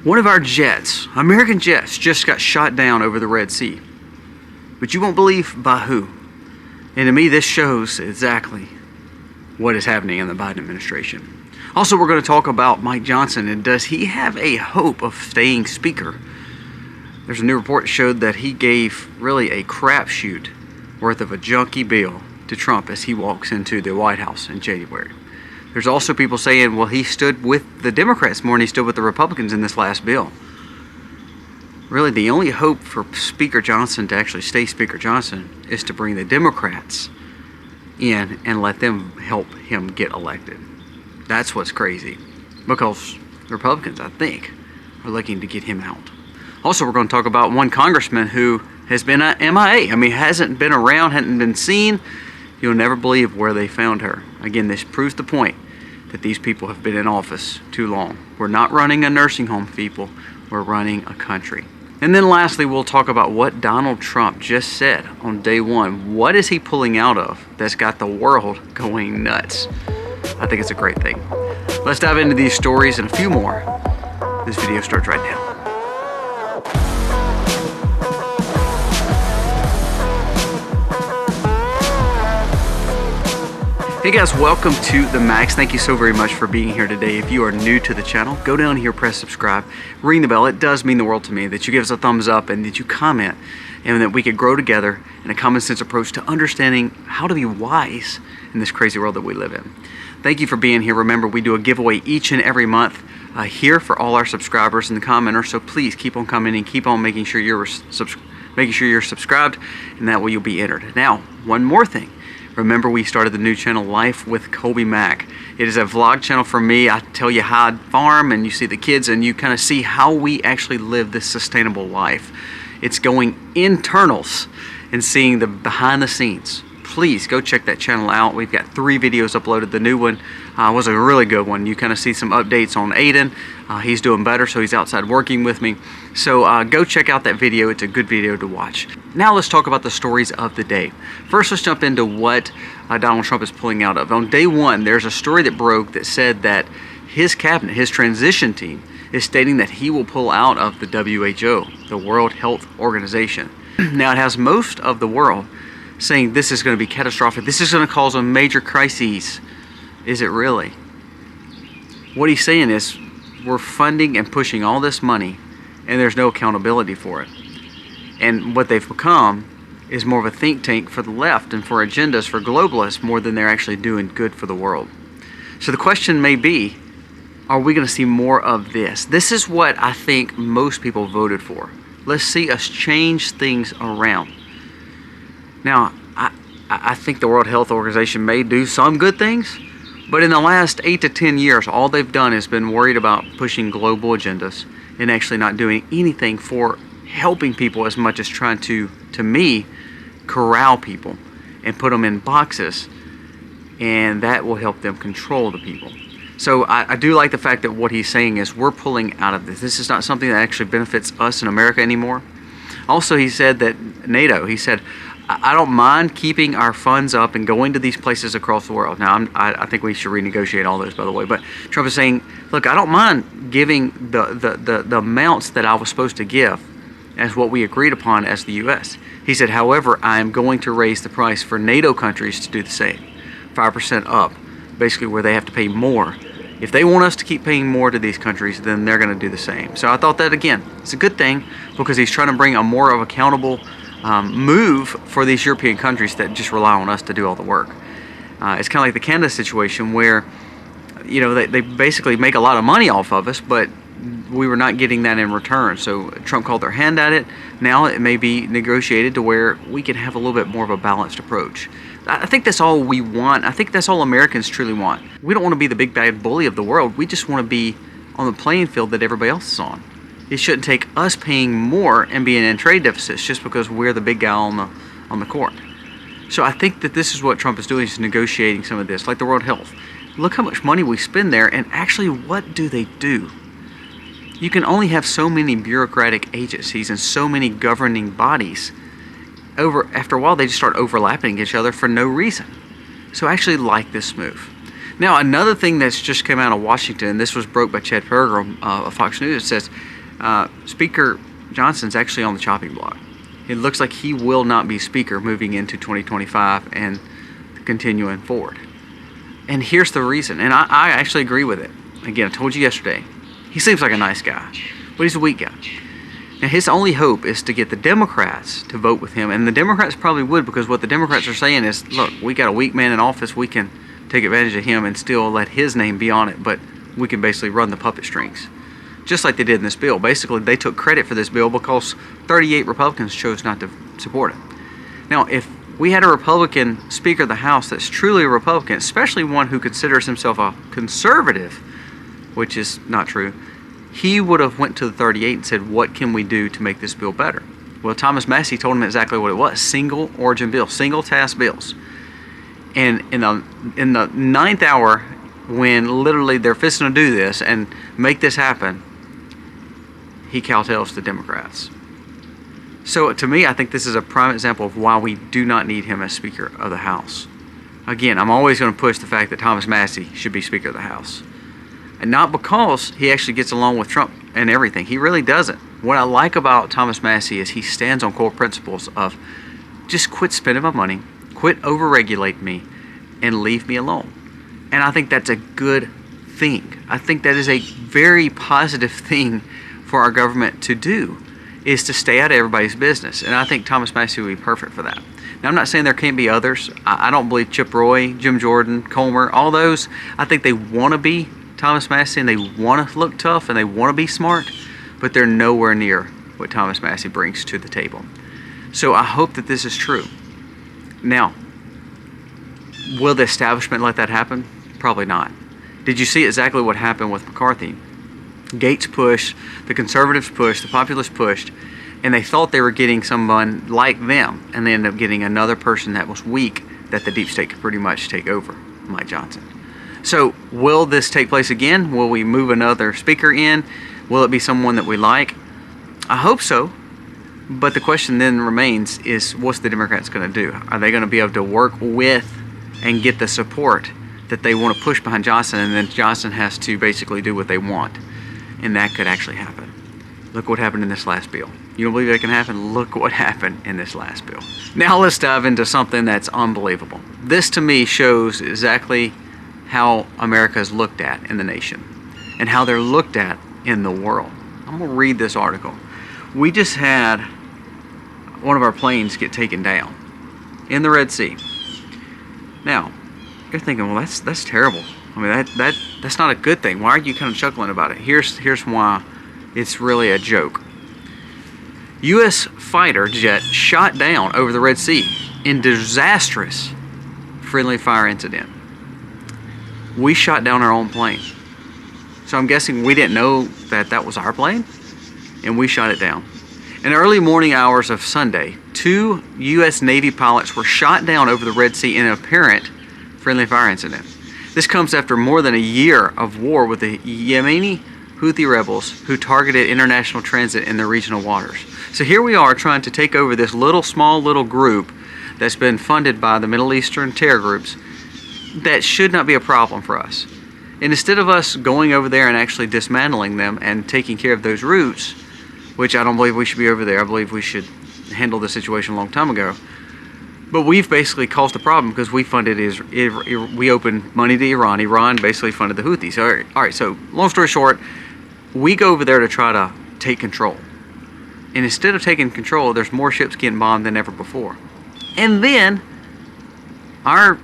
One of our jets, American jets, just got shot down over the Red Sea. But you won't believe by who. And to me, this shows exactly what is happening in the Biden administration. Also, we're going to talk about Mike Johnson, and does he have a hope of staying speaker? There's a new report that showed that he gave really a crapshoot worth of a junky bill to Trump as he walks into the White House in January. There's also people saying, well, he stood with the Democrats more than he stood with the Republicans in this last bill. Really, the only hope for Speaker Johnson to actually stay Speaker Johnson is to bring the Democrats in and let them help him get elected. That's what's crazy, because the Republicans, I think, are looking to get him out. Also, we're going to talk about one congressman who has been a MIA. I mean, hasn't been around, hasn't been seen. You'll never believe where they found her. Again, this proves the point that these people have been in office too long. We're not running a nursing home, people. We're running a country. And then lastly, we'll talk about what Donald Trump just said on day one. What is he pulling out of that's got the world going nuts? I think it's a great thing. Let's dive into these stories and a few more. This video starts right now. Hey guys, welcome to The Max. Thank you so very much for being here today. If you are new to the channel, go down here, press subscribe, ring the bell. It does mean the world to me that you give us a thumbs up and that you comment, and that we could grow together in a common sense approach to understanding how to be wise in this crazy world that we live in. Thank you for being here. Remember, we do a giveaway each and every month here for all our subscribers and the commenters, so please keep on coming and keep on making sure you're subscribed, and that way you'll be entered. Now, one more thing. Remember, we started the new channel, Life with Colby Mack. It is a vlog channel for me. I tell you how I farm, and you see the kids, and you kind of see how we actually live this sustainable life. It's going internals and seeing the behind the scenes. Please go check that channel out. We've got 3 videos uploaded. The new one was a really good one. You kind of see some updates on Aiden. He's doing better, so he's outside working with me. So go check out that video. It's a good video to watch. Now let's talk about the stories of the day. First, let's jump into what Donald Trump is pulling out of. On day one, there's a story that broke that said that his cabinet, his transition team, is stating that he will pull out of the WHO, the World Health Organization. Now, it has most of the world saying this is going to be catastrophic. This is going to cause a major crisis. Is it really? What he's saying is we're funding and pushing all this money, and there's no accountability for it. And what they've become is more of a think tank for the left and for agendas for globalists more than they're actually doing good for the world. So the question may be, are we going to see more of this? This is what I think most people voted for. Let's see us change things around. Now, I think the World Health Organization may do some good things, but in the last 8 to 10 years, all they've done is been worried about pushing global agendas and actually not doing anything for helping people as much as trying to me, corral people and put them in boxes, and that will help them control the people. So I do like the fact that what he's saying is we're pulling out of this. This is not something that actually benefits us in America anymore. Also, he said that NATO, he said, I don't mind keeping our funds up and going to these places across the world. Now, I think we should renegotiate all those, by the way. But Trump is saying, look, I don't mind giving the amounts that I was supposed to give as what we agreed upon as the U.S. He said, however, I am going to raise the price for NATO countries to do the same, 5% up, basically where they have to pay more. If they want us to keep paying more to these countries, then they're going to do the same. So I thought that, again, it's a good thing because he's trying to bring a more of accountable move for these European countries that just rely on us to do all the work. It's kind of like the Canada situation where, you know, they basically make a lot of money off of us, but we were not getting that in return. So Trump called their hand at it. Now it may be negotiated to where we can have a little bit more of a balanced approach. I think that's all we want. I think that's all Americans truly want. We don't want to be the big bad bully of the world. We just want to be on the playing field that everybody else is on. It shouldn't take us paying more and being in trade deficits just because we're the big guy on the court. So I think that this is what Trump is doing, is negotiating some of this, like the World Health. Look how much money we spend there, and actually what do they do? You can only have so many bureaucratic agencies and so many governing bodies. After a while, they just start overlapping each other for no reason. So I actually like this move. Now, another thing that's just come out of Washington, this was broke by Chad Peregrine of Fox News, it says Speaker Johnson's actually on the chopping block. It looks like he will not be Speaker moving into 2025 and continuing forward. And here's the reason, and I actually agree with it. Again, I told you yesterday, he seems like a nice guy, but he's a weak guy. Now, his only hope is to get the Democrats to vote with him, and the Democrats probably would, because what the Democrats are saying is, look, we got a weak man in office, we can take advantage of him and still let his name be on it, but we can basically run the puppet strings. Just like they did in this bill. Basically, they took credit for this bill because 38 Republicans chose not to support it. Now, if we had a Republican Speaker of the House that's truly a Republican, especially one who considers himself a conservative, which is not true, he would have went to the 38 and said, what can we do to make this bill better? Well, Thomas Massie told him exactly what it was: single origin bills, single task bills. And in the ninth hour, when literally they're fixing to do this and make this happen, he kowtows the Democrats. So to me, I think this is a prime example of why we do not need him as Speaker of the House. Again, I'm always going to push the fact that Thomas Massie should be Speaker of the House. And not because he actually gets along with Trump and everything. He really doesn't. What I like about Thomas Massie is he stands on core principles of just quit spending my money, quit overregulating me, and leave me alone. And I think that's a good thing. I think that is a very positive thing for our government to do, is to stay out of everybody's business. And I think Thomas Massie would be perfect for that. Now, I'm not saying there can't be others. I don't believe Chip Roy, Jim Jordan, Comer, all those, I think they want to be Thomas Massie and they want to look tough and they want to be smart, but they're nowhere near what Thomas Massie brings to the table. So I hope that this is true. Now, will the establishment let that happen? Probably not. Did you see exactly what happened with McCarthy? Gates pushed, the conservatives pushed, the populists pushed, and they thought they were getting someone like them, and they ended up getting another person that was weak that the deep state could pretty much take over, Mike Johnson. So will this take place again? Will we move another speaker in? Will it be someone that we like? I hope so. But the question then remains is, what's the Democrats going to do? Are they going to be able to work with and get the support that they want to push behind Johnson, and then Johnson has to basically do what they want? And that could actually happen. Look what happened in this last bill. You don't believe that can happen? Look what happened in this last bill. Now let's dive into something that's unbelievable. This to me shows exactly how America is looked at in the nation and how they're looked at in the world. I'm going to read this article. We just had one of our planes get taken down in the Red Sea. Now, you're thinking, well, that's terrible. I mean, that's not a good thing. Why are you kind of chuckling about it? Here's why it's really a joke. U.S. fighter jet shot down over the Red Sea in disastrous friendly fire incident. We shot down our own plane. So I'm guessing we didn't know that that was our plane, and we shot it down. In the early morning hours of Sunday, 2 U.S. Navy pilots were shot down over the Red Sea in an apparent friendly fire incident. This comes after more than a year of war with the Yemeni Houthi rebels who targeted international transit in the regional waters. So here we are trying to take over this small little group that's been funded by the Middle Eastern terror groups. That should not be a problem for us. And instead of us going over there and actually dismantling them and taking care of those routes, which I don't believe we should be over there, I believe we should handle the situation a long time ago. But we've basically caused a problem because we funded we opened money to Iran. Iran basically funded the Houthis. All right, so long story short, we go over there to try to take control. And instead of taking control, there's more ships getting bombed than ever before. And then our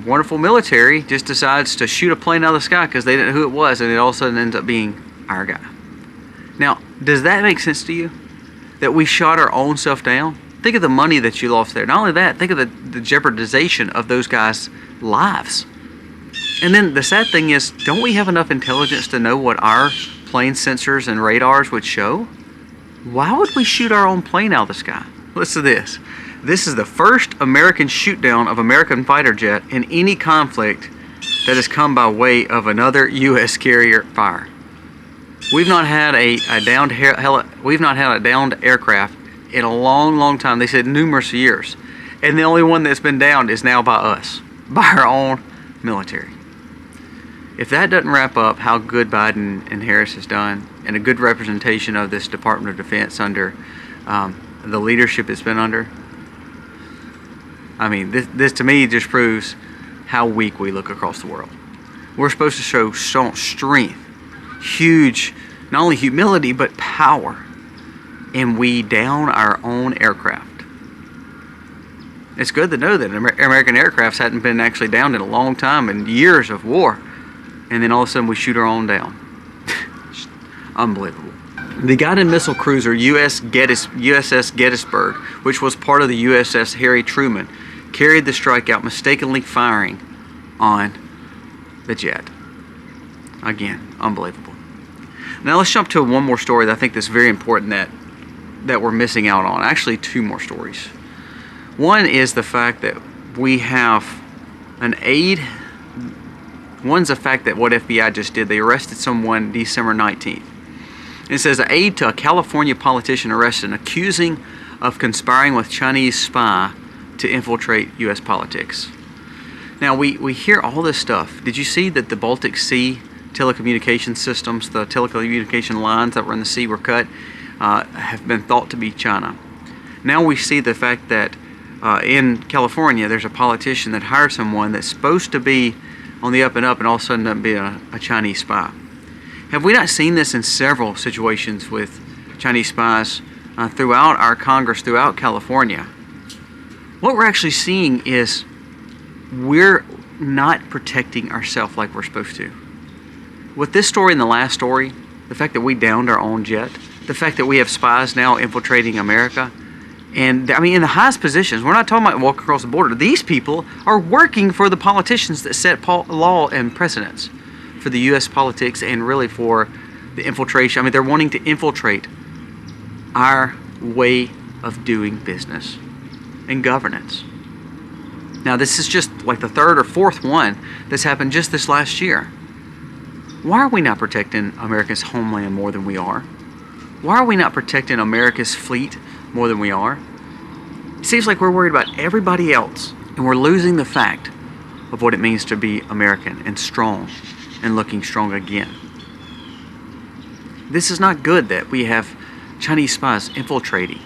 wonderful military just decides to shoot a plane out of the sky because they didn't know who it was, and it all of a sudden ends up being our guy. Now, does that make sense to you? That we shot our own self down? Think of the money that you lost there. Not only that, think of the jeopardization of those guys' lives. And then the sad thing is, don't we have enough intelligence to know what our plane sensors and radars would show? Why would we shoot our own plane out of the sky? Listen to this. This is the first American shoot down of American fighter jet in any conflict that has come by way of another U.S. carrier fire. We've not had a downed aircraft in a long, long time. They said numerous years, and the only one that's been downed is now by us, by our own military. If that doesn't wrap up how good Biden and Harris has done, and a good representation of this Department of Defense under the leadership it's been under, I mean, this to me just proves how weak we look across the world. We're supposed to show strength, huge, not only humility, but power, and we down our own aircraft. It's good to know that American aircrafts hadn't been actually downed in a long time, and years of war, and then all of a sudden we shoot our own down. Unbelievable. The guided missile cruiser USS Gettysburg, which was part of the USS Harry Truman, carried the strikeout, mistakenly firing on the jet. Again, unbelievable. Now let's jump to one more story that I think that's very important that we're missing out on. Actually, two more stories. One is the fact that we have an aide. One's the fact that what FBI just did. They arrested someone December 19th. It says an aide to a California politician arrested and accusing of conspiring with Chinese spy to infiltrate U.S. politics. Now we hear all this stuff. Did you see that the Baltic Sea telecommunication systems, the telecommunication lines that were in the sea were cut, have been thought to be China? Now we see the fact that in California there's a politician that hired someone that's supposed to be on the up and up, and all of a sudden up be a Chinese spy. Have we not seen this in several situations with Chinese spies throughout our Congress, throughout California? What we're actually seeing is we're not protecting ourselves like we're supposed to. With this story and the last story, the fact that we downed our own jet, the fact that we have spies now infiltrating America, and I mean in the highest positions, we're not talking about walking across the border. These people are working for the politicians that set law and precedents for the U.S. politics and really for the infiltration. I mean, they're wanting to infiltrate our way of doing business and governance. Now, this is just like the third or fourth one that's happened just this last year. Why are we not protecting America's homeland more than we are? Why are we not protecting America's fleet more than we are? It seems like we're worried about everybody else, and we're losing the fact of what it means to be American and strong and looking strong again. This is not good that we have Chinese spies infiltrating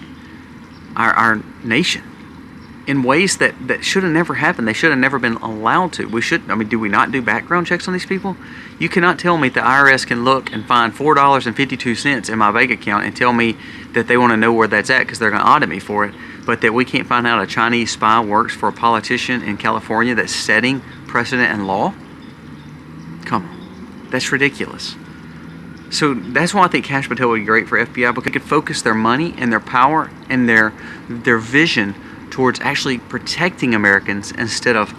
our nation in ways that should have never happened. They should have never been allowed to. Do we not do background checks on these people? You cannot tell me the IRS can look and find $4.52 in my bank account and tell me that they want to know where that's at because they're going to audit me for it, but that we can't find out a Chinese spy works for a politician in California that's setting precedent and law? Come on. That's ridiculous. So that's why I think Cash Patel would be great for FBI, because they could focus their money and their power and their vision towards actually protecting Americans instead of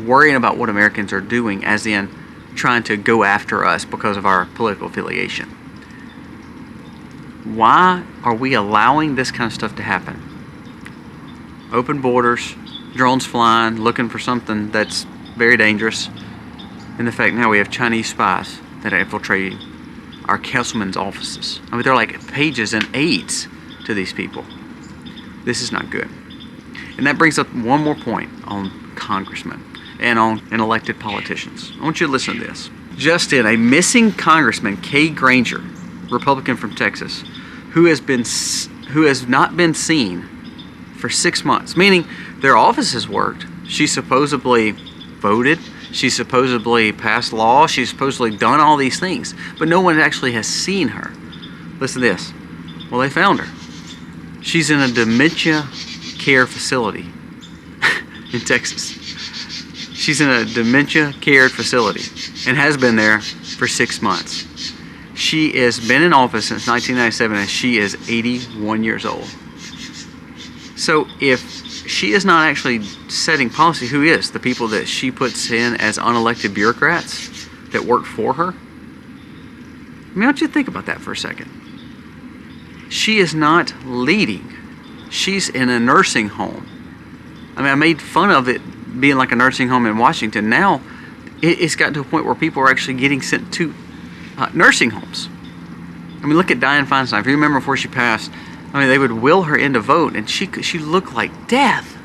worrying about what Americans are doing, as in trying to go after us because of our political affiliation. Why are we allowing this kind of stuff to happen? Open borders, drones flying, looking for something that's very dangerous, and the fact now we have Chinese spies that are infiltrating our councilmen's offices. I mean, they're like pages and aides to these people. This is not good. And that brings up one more point on congressmen and on elected politicians. I want you to listen to this. Just in, a missing Congressman, Kay Granger, Republican from Texas, who has not been seen for 6 months, meaning their office has worked. She supposedly voted. She supposedly passed law. She's supposedly done all these things, but no one actually has seen her. Listen to this. Well, they found her. She's in a dementia care facility in Texas. She's in a dementia care facility and has been there for 6 months. She has been in office since 1997 and she is 81 years old. So if she is not actually setting policy, who is? The people that she puts in as unelected bureaucrats that work for her? I mean, I want you to think about that for a second. She is not leading. She's in a nursing home. I mean, I made fun of it being like a nursing home in Washington. Now, it's gotten to a point where people are actually getting sent to nursing homes. I mean, look at Dianne Feinstein. If you remember before she passed, I mean, they would will her in to vote, and she looked like death.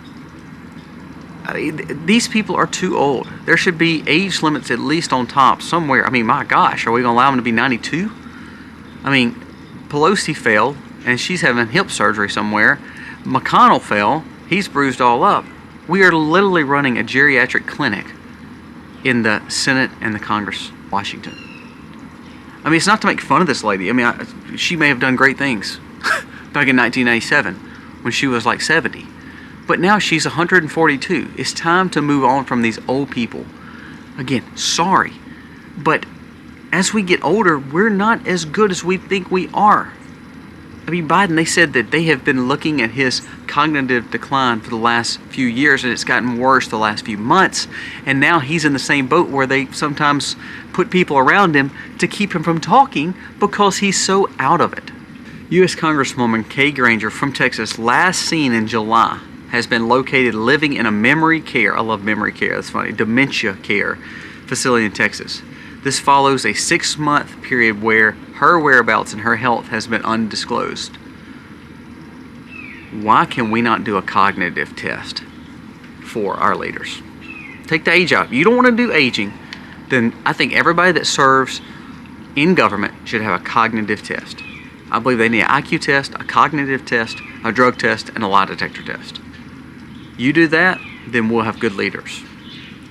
These people are too old. There should be age limits at least on top somewhere. I mean, my gosh, are we going to allow them to be 92? I mean, Pelosi fell, and she's having hip surgery somewhere. McConnell fell. He's bruised all up. We are literally running a geriatric clinic in the Senate and the Congress, Washington. I mean, it's not to make fun of this lady. I mean, she may have done great things back in 1997 when she was like 70. But now she's 142. It's time to move on from these old people. Again, sorry. But as we get older, we're not as good as we think we are. I mean, Biden, they said that they have been looking at his cognitive decline for the last few years, and it's gotten worse the last few months. And now he's in the same boat where they sometimes put people around him to keep him from talking because he's so out of it. U.S. Congresswoman Kay Granger from Texas, last seen in July, has been located living in a memory care, I love memory care, that's funny, dementia care facility in Texas. This follows a 6-month period where her whereabouts and her health has been undisclosed. Why can we not do a cognitive test for our leaders? Take the age out. You don't want to do aging, then I think everybody that serves in government should have a cognitive test. I believe they need an IQ test, a cognitive test, a drug test, and a lie detector test. You do that, then we'll have good leaders.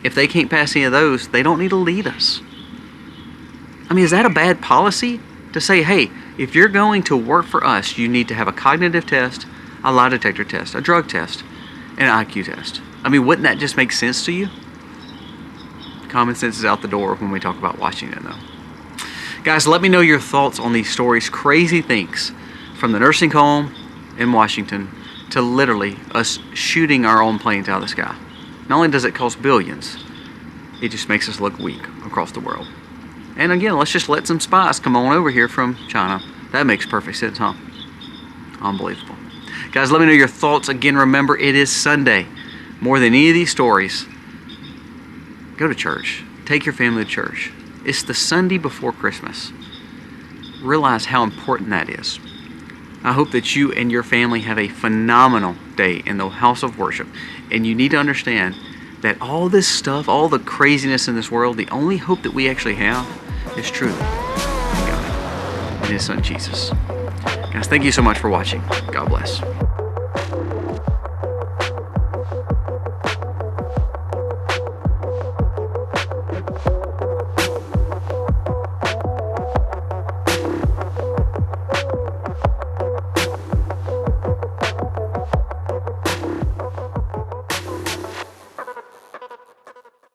If they can't pass any of those, they don't need to lead us. I mean, is that a bad policy? To say, hey, if you're going to work for us, you need to have a cognitive test, a lie detector test, a drug test, and an IQ test. I mean, wouldn't that just make sense to you? Common sense is out the door when we talk about Washington, though. Guys, let me know your thoughts on these stories. Crazy things from the nursing home in Washington to literally us shooting our own planes out of the sky. Not only does it cost billions, it just makes us look weak across the world. And again, let's just let some spies come on over here from China. That makes perfect sense, huh? Unbelievable. Guys, let me know your thoughts. Again, remember, it is Sunday. More than any of these stories, go to church. Take your family to church. It's the Sunday before Christmas. Realize how important that is. I hope that you and your family have a phenomenal day in the house of worship. And you need to understand that all this stuff, all the craziness in this world, the only hope that we actually have is truly in God and His Son Jesus. Guys, thank you so much for watching. God bless.